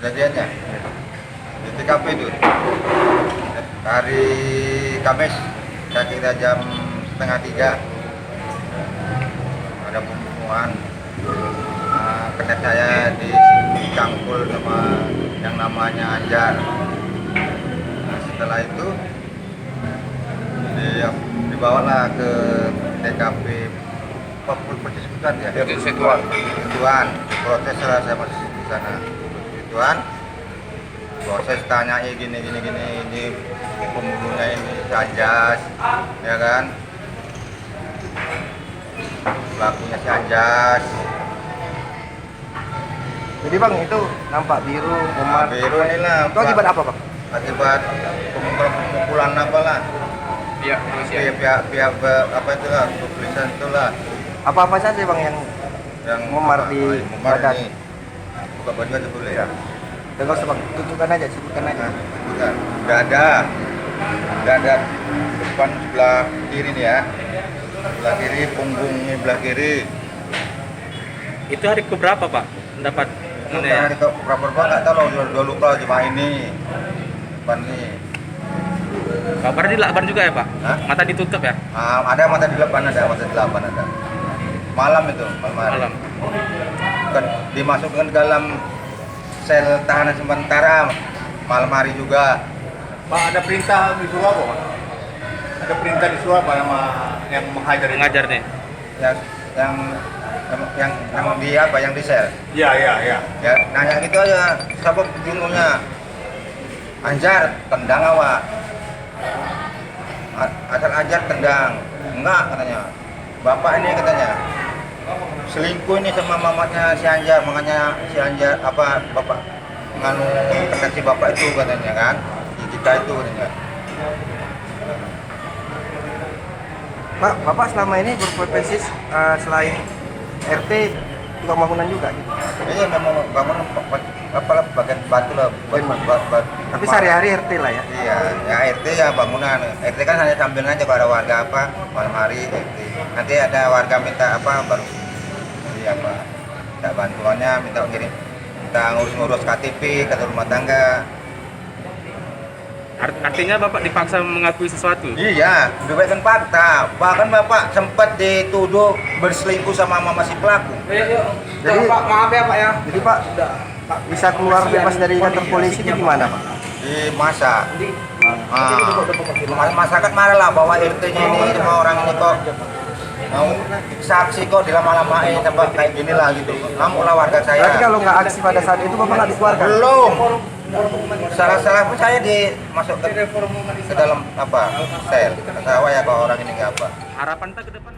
kejadiannya di TKP itu hari Kamis kira-kira jam setengah 3 ada pembunuhan. Kena saya dicangkul sama yang namanya Anjar. Setelah itu dibawalah ke TKP bukan ya? Tuan, diprotes lah saya masih di sana. Tuan, proses tanya gini, ini pembunuhnya ini Anjas, ya kan? Pelakunya si Anjas. Jadi bang itu nampak biru, memar. Biru inilah. Itu akibat apa bang? Akibat pemukulan apalah. Pihak apa itu lah, kepolisian itu lah. Apa saja bang yang memar di badan? Ini. Buka baju aja boleh ya. Dengar sebang, tunjukkan aja, sebutkan aja. Bukan. Dada depan sebelah kiri nih ya. Sebelah kiri, punggung ini sebelah kiri. Itu hari keberapa Pak? Mendapat Hari keberapa nggak tahu, udah lupa cuma ini. Depan nih. kabar dilakban juga ya Pak? Hah? Mata ditutup ya? Ada mata delapan ada. Malam itu, malam. Kan dimasukkan ke dalam sel tahanan sementara malam hari juga. Pak, ada perintah disuruh apa, Pak? Ada perintah disuruh apa sama yang menghajar itu? Mengajar nih. Yang di apa? Yang di sel. Iya. Ya, nanya gitu aja. Siapa pembunuhnya? Anjar, tendang awak. Asal Anjar tendang. Enggak katanya. Bapak ini katanya selingkuh ini sama mamanya si Anjar, makanya si Anjar apa bapak nganu kena si bapak itu katanya kan. Kita itu katanya. Pak, bapak selama ini berprofesi selain RT tukang bangunan juga gitu. Iya memang bangunan apa bagian batu lah buat. Tapi sehari-hari RT lah ya. Iya, ya RT ya bangunan. RT kan hanya sambil aja kalau ada warga apa malam hari RT. Nanti ada warga minta apa baru jadi apa? Minta bantuannya, minta ngurus KTP, kartu rumah tangga. Artinya Bapak dipaksa mengakui sesuatu? Iya, diberikan fakta. Bahkan Bapak sempat dituduh berselingkuh sama mama si pelaku. Jadi Pak, maaf ya Pak ya. Jadi Pak bisa keluar bebas dari kantor polisi itu gimana Pak? Di masa. Masyarakat marah lah bahwa RT-nya ini sama orang ini kok mau saksi kok dilama-lamain sampai kayak gini lah gitu. Namunlah warga saya. Berarti kalau nggak aksi pada saat itu Bapak nggak dikeluarkan? Belum. Salah pun saya dimasukkan ke dalam apa sel. Kata ya kalau orang ini nggak apa. Harapan tak ke depan?